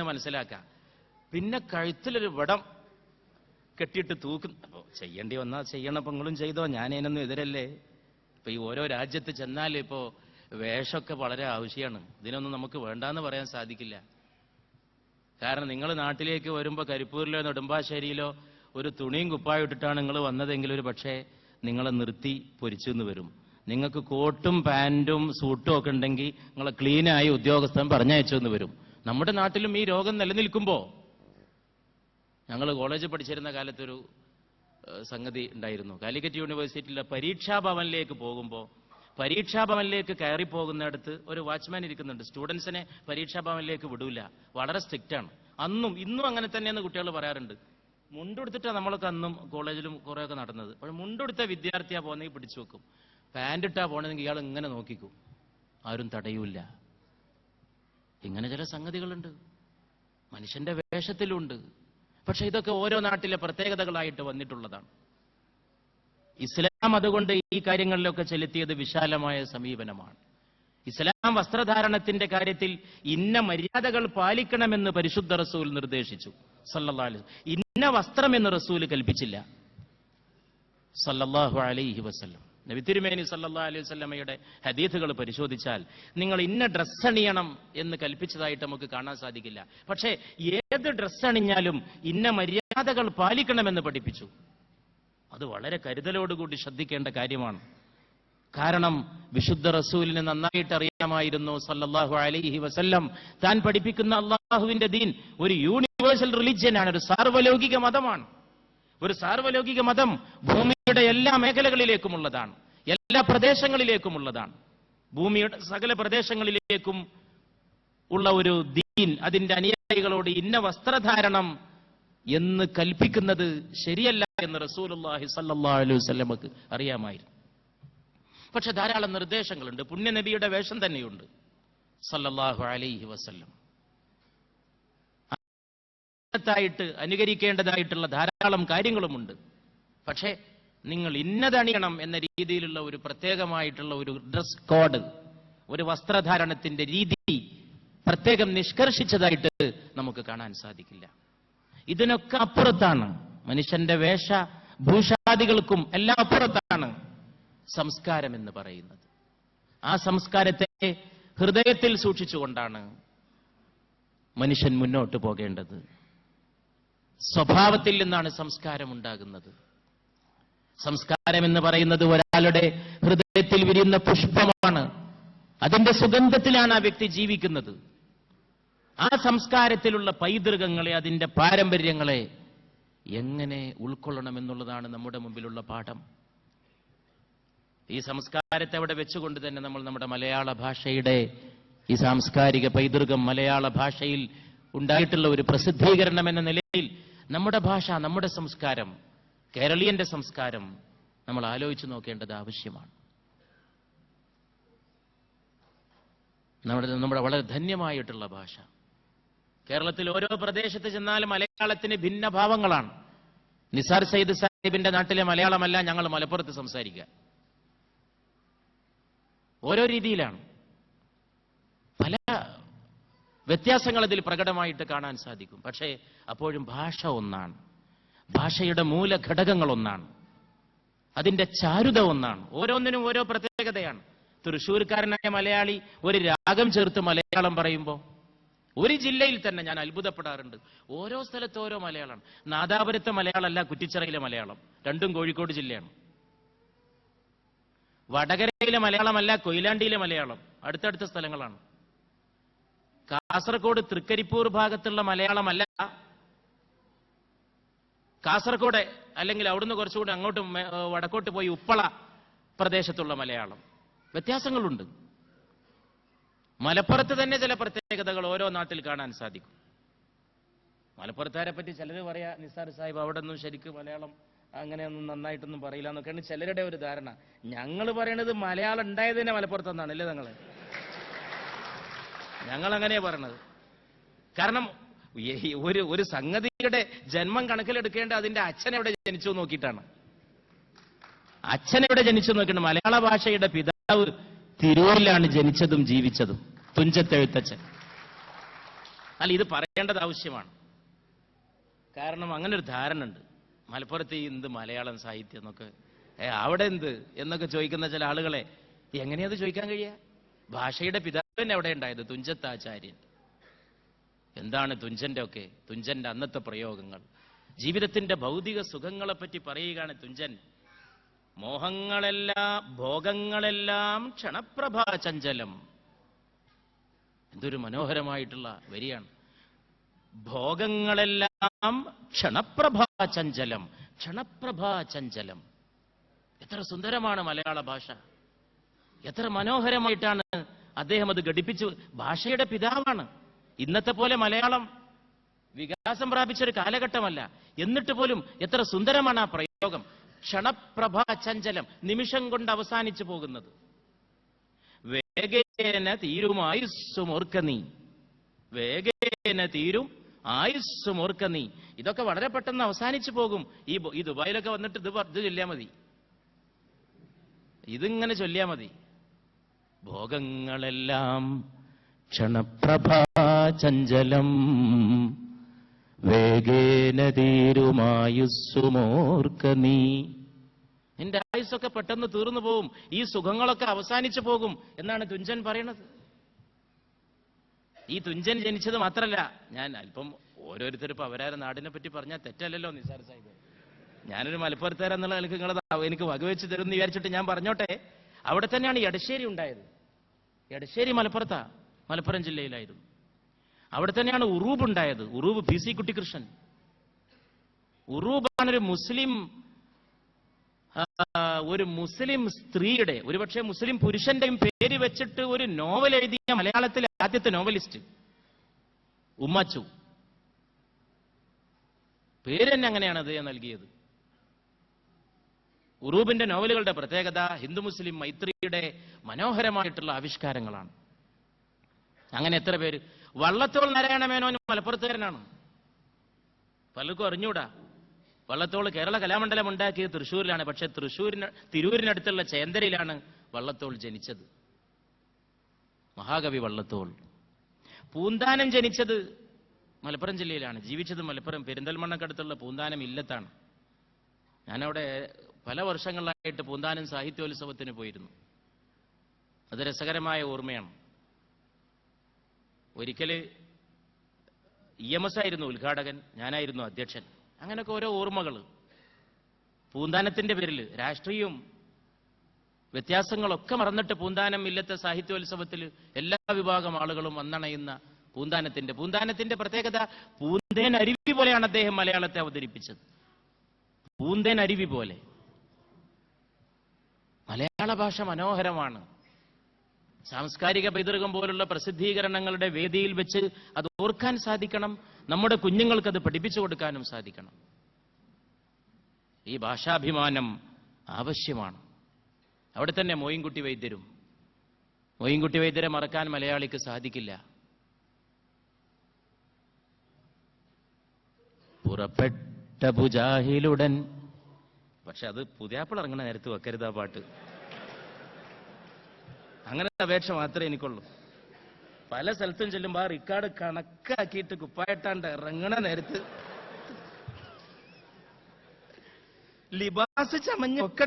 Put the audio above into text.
മനസ്സിലാക്കാം. പിന്നെ കഴുത്തിലൊരു വടം കെട്ടിയിട്ട് തൂക്കും. അപ്പോൾ ചെയ്യേണ്ടി വന്നാൽ ചെയ്യണം. അപ്പം നിങ്ങളും ചെയ്തോ, ഞാനതിനൊന്നും എതിരല്ലേ. ഇപ്പൊ ഈ ഓരോ രാജ്യത്ത് ചെന്നാൽ ഇപ്പോൾ വേഷമൊക്കെ വളരെ ആവശ്യമാണ്. ഇതിനൊന്നും നമുക്ക് വേണ്ടാന്ന് പറയാൻ സാധിക്കില്ല. കാരണം നിങ്ങൾ നാട്ടിലേക്ക് വരുമ്പോൾ കരിപ്പൂരിലോ നെടുമ്പാശ്ശേരിയിലോ ഒരു തുണിയും കുപ്പായും ഇട്ടിട്ടാണ് നിങ്ങൾ വന്നതെങ്കിൽ ഒരു പക്ഷേ നിങ്ങളെ നിർത്തി പൊരിച്ചു എന്ന് വരും. നിങ്ങൾക്ക് കോട്ടും പാൻറ്റും സൂട്ടും ഒക്കെ ഉണ്ടെങ്കിൽ നിങ്ങളെ ക്ലീനായി ഉദ്യോഗസ്ഥൻ പറഞ്ഞയച്ചു എന്ന് വരും. നമ്മുടെ നാട്ടിലും ഈ രോഗം നിലനിൽക്കുമ്പോൾ ഞങ്ങൾ കോളേജ് പഠിച്ചിരുന്ന കാലത്തൊരു സംഗതി ഉണ്ടായിരുന്നു. കാലിക്കറ്റ് യൂണിവേഴ്സിറ്റിയിലെ പരീക്ഷാഭവനിലേക്ക് പോകുമ്പോൾ പരീക്ഷാഭവനിലേക്ക് കയറിപ്പോകുന്നിടത്ത് ഒരു വാച്ച്മാൻ ഇരിക്കുന്നുണ്ട്. സ്റ്റുഡൻസിനെ പരീക്ഷാഭവനിലേക്ക് വിടൂല, വളരെ സ്ട്രിക്റ്റാണ്. അന്നും ഇന്നും അങ്ങനെ തന്നെയെന്ന് കുട്ടികൾ പറയാറുണ്ട്. മുണ്ടെടുത്തിട്ടാണ് നമ്മളൊക്കെ അന്നും കോളേജിലും കുറേയൊക്കെ നടന്നത്. പക്ഷെ മുണ്ടെടുത്ത വിദ്യാർത്ഥിയാ പോകുന്നെങ്കിൽ പിടിച്ചു വെക്കും. പാൻറ് ഇട്ടാ പോകണമെങ്കിൽ ഇയാൾ ഇങ്ങനെ നോക്കിക്കും, ആരും തടയൂല. ഇങ്ങനെ ചില സംഗതികളുണ്ട്, മനുഷ്യന്റെ വേഷത്തിലുണ്ട്. പക്ഷെ ഇതൊക്കെ ഓരോ നാട്ടിലെ പ്രത്യേകതകളായിട്ട് വന്നിട്ടുള്ളതാണ്. ഇസ്ലാം അതുകൊണ്ട് ഈ കാര്യങ്ങളിലൊക്കെ ചെലുത്തിയത് വിശാലമായ സമീപനമാണ്. ഇസ്ലാം വസ്ത്രധാരണത്തിന്റെ കാര്യത്തിൽ ഇന്ന മര്യാദകൾ പാലിക്കണമെന്ന് പരിശുദ്ധ റസൂൽ നിർദ്ദേശിച്ചു സല്ലല്ലാഹു അലൈഹി വസല്ലം. ഇന്ന വസ്ത്രം എന്ന് റസൂൽ കൽപ്പിച്ചില്ല സല്ലല്ലാഹു അലൈഹി വസല്ലം. നബി തിരുമേനി സല്ലല്ലാഹു അലൈഹി വസല്ലമയുടെ ഹദീസുകൾ പരിശോധിച്ചാൽ നിങ്ങൾ ഇന്ന ഡ്രസ്സ് അണിയണം എന്ന് കൽപ്പിച്ചതായിട്ട് നമുക്ക് കാണാൻ സാധിക്കില്ല. പക്ഷേ ഏത് ഡ്രസ്സ് അണിഞ്ഞാലും ഇന്ന മര്യാദകൾ പാലിക്കണമെന്ന് പഠിപ്പിച്ചു. അത് വളരെ കരുതലോടുകൂടി ശ്രദ്ധിക്കേണ്ട കാര്യമാണ്. കാരണം വിശുദ്ധ റസൂലിന് നന്നായിട്ട് അറിയാമായിരുന്നു സല്ലല്ലാഹു അലൈഹി വസല്ലം താൻ പഠിപ്പിക്കുന്ന അള്ളാഹുവിന്റെ ദീൻ ഒരു യൂണിവേഴ്സൽ റിലിജ്യനാണ്, ഒരു സാർവലൗകിക മതമാണ്. ഒരു സാർവലൗകിക മതം ഭൂമിയുടെ എല്ലാ മേഖലകളിലേക്കുമുള്ളതാണ്, എല്ലാ പ്രദേശങ്ങളിലേക്കുമുള്ളതാണ്. ഭൂമിയുടെ സകല പ്രദേശങ്ങളിലേക്കും ഉള്ള ഒരു ദീൻ, അതിന്റെ അനുയായികളോട് ഇന്ന വസ്ത്രധാരണം എന്ന് കൽപ്പിക്കുന്നത് ശരിയല്ല എന്ന് റസൂലുള്ളാഹി സ്വല്ലല്ലാഹു അലൈഹി വസല്ലമക്ക് അറിയാമായിരുന്നു. പക്ഷെ ധാരാളം നിർദ്ദേശങ്ങളുണ്ട്. പുണ്യനബിയുടെ വേഷം തന്നെയുണ്ട് സല്ലല്ലാഹു അലൈഹി വസല്ലം. ായിട്ട് അനുകരിക്കേണ്ടതായിട്ടുള്ള ധാരാളം കാര്യങ്ങളുമുണ്ട്. പക്ഷേ നിങ്ങൾ ഇന്നതണിയണം എന്ന രീതിയിലുള്ള ഒരു പ്രത്യേകമായിട്ടുള്ള ഒരു ഡ്രസ് കോഡ്, ഒരു വസ്ത്രധാരണത്തിന്റെ രീതി പ്രത്യേകം നിഷ്കർഷിച്ചതായിട്ട് നമുക്ക് കാണാൻ സാധിക്കില്ല. ഇതിനൊക്കെ അപ്പുറത്താണ്, മനുഷ്യന്റെ വേഷഭൂഷാദികൾക്കും എല്ലാം അപ്പുറത്താണ് സംസ്കാരം എന്ന് പറയുന്നത്. ആ സംസ്കാരത്തെ ഹൃദയത്തിൽ സൂക്ഷിച്ചുകൊണ്ടാണ് മനുഷ്യൻ മുന്നോട്ട് പോകേണ്ടത്. സ്വഭാവത്തിൽ നിന്നാണ് സംസ്കാരം ഉണ്ടാകുന്നത്. സംസ്കാരം എന്ന് പറയുന്നത് ഒരാളുടെ ഹൃദയത്തിൽ വിരിയുന്ന പുഷ്പമാണ്. അതിന്റെ സുഗന്ധത്തിലാണ് ആ വ്യക്തി ജീവിക്കുന്നത്. ആ സംസ്കാരത്തിലുള്ള പൈതൃകങ്ങളെ, അതിന്റെ പാരമ്പര്യങ്ങളെ എങ്ങനെ ഉൾക്കൊള്ളണമെന്നുള്ളതാണ് നമ്മുടെ മുമ്പിലുള്ള പാഠം. ഈ സംസ്കാരത്തെ അവിടെ വെച്ചുകൊണ്ട് തന്നെ നമ്മൾ നമ്മുടെ മലയാള ഭാഷയുടെ ഈ സാംസ്കാരിക പൈതൃകം, മലയാള ഭാഷയിൽ ഉണ്ടായിട്ടുള്ള ഒരു പ്രസിദ്ധീകരണം എന്ന നിലയിൽ നമ്മുടെ ഭാഷ, നമ്മുടെ സംസ്കാരം, കേരളീയന്റെ സംസ്കാരം നമ്മൾ ആലോചിച്ച് നോക്കേണ്ടത് ആവശ്യമാണ്. നമ്മുടെ വളരെ ധന്യമായിട്ടുള്ള ഭാഷ. കേരളത്തിൽ ഓരോ പ്രദേശത്ത് ചെന്നാലും മലയാളത്തിന് ഭിന്ന ഭാവങ്ങളാണ്. നിസാർ സയ്യിദ് സാഹിബിന്റെ നാട്ടിലെ മലയാളമല്ല ഞങ്ങൾ മലപ്പുറത്ത് സംസാരിക്കുക. ഓരോ രീതിയിലാണ്, പല വ്യത്യാസങ്ങൾ അതിൽ പ്രകടമായിട്ട് കാണാൻ സാധിക്കും. പക്ഷേ അപ്പോഴും ഭാഷ ഒന്നാണ്, ഭാഷയുടെ മൂലഘടകങ്ങൾ ഒന്നാണ്, അതിന്റെ ചാരുത ഒന്നാണ്. ഓരോന്നിനും ഓരോ പ്രത്യേകതയാണ്. തൃശ്ശൂർക്കാരനായ മലയാളി ഒരു രാഗം ചേർത്ത് മലയാളം പറയുമ്പോൾ ഒരു ജില്ലയിൽ തന്നെ ഞാൻ അത്ഭുതപ്പെടാറുണ്ട്. ഓരോ സ്ഥലത്ത് ഓരോ മലയാളമാണ്. നാദാപുരത്തെ മലയാളമല്ല കുറ്റിച്ചിറയിലെ മലയാളം, രണ്ടും കോഴിക്കോട് ജില്ലയാണ്. വടകരയിലെ മലയാളമല്ല കൊയിലാണ്ടിയിലെ മലയാളം, അടുത്തടുത്ത സ്ഥലങ്ങളാണ്. കാസർഗോഡ് തൃക്കരിപ്പൂർ ഭാഗത്തുള്ള മലയാളമല്ല കാസർഗോഡ്, അല്ലെങ്കിൽ അവിടുന്ന് കുറച്ചുകൂടി അങ്ങോട്ട് വടക്കോട്ട് പോയി ഉപ്പള പ്രദേശത്തുള്ള മലയാളം. വ്യത്യാസങ്ങളുണ്ട്. മലപ്പുറത്ത് തന്നെ ചില പ്രത്യേകതകൾ ഓരോ നാട്ടിൽ കാണാൻ സാധിക്കും. മലപ്പുറത്തുകാരെ പറ്റി ചിലർ പറയാ, നിസാർ സാഹിബ് അവിടെ ഒന്നും ശരിക്കും മലയാളം അങ്ങനെയൊന്നും നന്നായിട്ടൊന്നും പറയില്ല എന്നൊക്കെയാണ് ചിലരുടെ ഒരു ധാരണ. ഞങ്ങൾ പറയണത് മലയാളം ഉണ്ടായത് തന്നെ മലപ്പുറത്തെന്നാണ്, അല്ലേ ഞങ്ങൾ? ഞങ്ങൾ അങ്ങനെയാ പറയണത്. കാരണം ഒരു സംഗതിയുടെ ജന്മം കണക്കിലെടുക്കേണ്ട അതിന്റെ അച്ഛനെവിടെ ജനിച്ചു നോക്കിയിട്ടാണ്. അച്ഛനെവിടെ ജനിച്ചു നോക്കിയിട്ട് മലയാള ഭാഷയുടെ പിതാവ് തിരൂരിലാണ് ജനിച്ചതും ജീവിച്ചതും, തുഞ്ചത്തെഴുത്തച്ഛൻ. അല്ല, ഇത് പറയേണ്ടത് ആവശ്യമാണ്. കാരണം അങ്ങനെ ഒരു ധാരണ ഉണ്ട് മലപ്പുറത്ത് എന്ത് മലയാളം സാഹിത്യം എന്നൊക്കെ, അവിടെ എന്ത് എന്നൊക്കെ ചോദിക്കുന്ന ചില ആളുകളെ എങ്ങനെയത് ചോദിക്കാൻ കഴിയുക? ഭാഷയുടെ പിതാവ് തന്നെ അവിടെ ഉണ്ടായത് തുഞ്ചത്താചാര്യൻ. എന്താണ് തുഞ്ചന്റെ ഒക്കെ, തുഞ്ചന്റെ അന്നത്തെ പ്രയോഗങ്ങൾ, ജീവിതത്തിന്റെ ഭൗതിക സുഖങ്ങളെപ്പറ്റി പറയുകയാണ് തുഞ്ചൻ. മോഹങ്ങളെല്ലാം ഭോഗങ്ങളെല്ലാം ക്ഷണപ്രഭാചഞ്ചലം. എന്തൊരു മനോഹരമായിട്ടുള്ള വരിയാണ്. ഭോഗങ്ങളെല്ലാം ക്ഷണപ്രഭാചഞ്ചലം. ക്ഷണപ്രഭാചഞ്ചലം. എത്ര സുന്ദരമാണ് മലയാള ഭാഷ, എത്ര മനോഹരമായിട്ടാണ് അദ്ദേഹം അത് ഘടിപ്പിച്ചു. ഭാഷയുടെ പിതാവാണ്. ഇന്നത്തെ പോലെ മലയാളം വികാസം പ്രാപിച്ചൊരു കാലഘട്ടമല്ല. എന്നിട്ട് പോലും എത്ര സുന്ദരമാണ് ആ പ്രയോഗം. ക്ഷണപ്രഭാചഞ്ചലം, നിമിഷം കൊണ്ട് അവസാനിച്ചു പോകുന്നത്. വേഗേന തീരും ആയുസ്സുമോർക്ക നീ, വേഗേന തീരും ആയുസ്സുമോർക്ക നീ. ഇതൊക്കെ വളരെ പെട്ടെന്ന് അവസാനിച്ചു പോകും. ഈ ദുബായിലൊക്കെ വന്നിട്ട് ഇത് ചൊല്ലിയാൽ മതി, ഇതിങ്ങനെ ചൊല്ലിയാൽ മതി. ഭോഗങ്ങളെല്ലാം ക്ഷണപ്രഭാചഞ്ചലം, വേഗേന തീരുമായുസ്സുമോർക്ക നീ. നിന്റെ ആയുസ്സൊക്കെ പെട്ടെന്ന് തീർന്നു പോകും, ഈ സുഖങ്ങളൊക്കെ അവസാനിച്ചു പോകും എന്നാണ് തുഞ്ചൻ പറയണത്. ഈ തുഞ്ചൻ ജനിച്ചത് മാത്രല്ല, ഞാൻ അല്പം ഓരോരുത്തരും അവരാരെ നാടിനെ പറ്റി പറഞ്ഞാൽ തെറ്റല്ലല്ലോ നിസാർ സാഹിബ്. ഞാനൊരു മലപ്പുറത്തുകാരെന്നുള്ള നിലക്ക് നിങ്ങളത് എനിക്ക് വകവെച്ച് തരുമെന്ന് വിചാരിച്ചിട്ട് ഞാൻ പറഞ്ഞോട്ടെ. അവിടെ തന്നെയാണ് എടശ്ശേരി ഉണ്ടായത്. എടശ്ശേരി മലപ്പുറത്താ, മലപ്പുറം ജില്ലയിലായിരുന്നു. അവിടെ തന്നെയാണ് ഉറൂബ് ഉണ്ടായത്. ഉറൂബ് PC കുട്ടിക്കൃഷ്ണൻ. ഉറൂബാണൊരു മുസ്ലിം സ്ത്രീയുടെ, ഒരുപക്ഷെ മുസ്ലിം പുരുഷന്റെയും പേര് വെച്ചിട്ട് ഒരു നോവൽ എഴുതിയ മലയാളത്തിലെ ആദ്യത്തെ നോവലിസ്റ്റ് ഉമ്മച്ചു. പേര് തന്നെ അങ്ങനെയാണ് അദ്ദേഹം നൽകിയത്. ഉറൂബിന്റെ നോവലുകളുടെ പ്രത്യേകത ഹിന്ദു മുസ്ലിം മൈത്രിയുടെ മനോഹരമായിട്ടുള്ള ആവിഷ്കാരങ്ങളാണ്. അങ്ങനെ എത്ര പേര്. വള്ളത്തോൾ നാരായണ മേനോനും മലപ്പുറത്തുകാരനാണ്, പലർക്കും അറിഞ്ഞൂടാ. വള്ളത്തോൾ കേരള കലാമണ്ഡലം ഉണ്ടാക്കിയത് തൃശ്ശൂരിലാണ്. പക്ഷെ തിരൂരിനടുത്തുള്ള ചേന്തരയിലാണ് വള്ളത്തോൾ ജനിച്ചത്, മഹാകവി വള്ളത്തോൾ. പൂന്താനം ജനിച്ചത് മലപ്പുറം ജില്ലയിലാണ്, ജീവിച്ചത് മലപ്പുറം പെരിന്തൽമണ്ണക്കടുത്തുള്ള പൂന്താനം ഇല്ലത്താണ്. ഞാനവിടെ പല വർഷങ്ങളായിട്ട് പൂന്താനം സാഹിത്യോത്സവത്തിന് പോയിരുന്നു. അത് രസകരമായ ഓർമ്മയാണ്. ഒരിക്കല് EMS ആയിരുന്നു ഉദ്ഘാടകൻ, ഞാനായിരുന്നു അധ്യക്ഷൻ. അങ്ങനെയൊക്കെ ഓരോ ഓർമ്മകൾ. പൂന്താനത്തിന്റെ പേരിൽ രാഷ്ട്രീയവും വ്യത്യാസങ്ങളൊക്കെ മറന്നിട്ട് പൂന്താനം ഇല്ലത്തെ സാഹിത്യോത്സവത്തിൽ എല്ലാ വിഭാഗം ആളുകളും വന്നണയുന്ന പൂന്താനത്തിന്റെ പ്രത്യേകത, പൂന്തേൻ അരുവി പോലെയാണ് അദ്ദേഹം മലയാളത്തെ അവതരിപ്പിച്ചത്. പൂന്തേൻ അരുവി പോലെ. മലയാള ഭാഷ മനോഹരമാണ്. സാംസ്കാരിക പൈതൃകം പോലുള്ള പ്രസിദ്ധീകരണങ്ങളുടെ വേദിയിൽ വെച്ച് അത് ഓർക്കാൻ സാധിക്കണം. നമ്മുടെ കുഞ്ഞുങ്ങൾക്ക് അത് പഠിപ്പിച്ചു കൊടുക്കാനും സാധിക്കണം. ഈ ഭാഷാഭിമാനം ആവശ്യമാണ്. അവിടെ തന്നെ മോയിൻകുട്ടി വൈദ്യരെ മറക്കാൻ മലയാളിക്ക് സാധിക്കില്ല. പുറപ്പെട്ട ബുജാഹിലുടൻ, പക്ഷെ അത് പുതിയാപ്പിള ഇറങ്ങുന്ന നേരത്ത് വെക്കരുതാ പാട്ട്. അങ്ങനെ അപേക്ഷ മാത്രമേ എനിക്കുള്ളൂ. പല സ്ഥലത്തും ചെല്ലുമ്പോൾ ആ റിക്കാർഡ് കണക്കാക്കിയിട്ട് കുപ്പായിട്ടാണ്ട് ഇറങ്ങണ നേരത്ത് ലിബാസ് ചമഞ്ഞൊക്കെ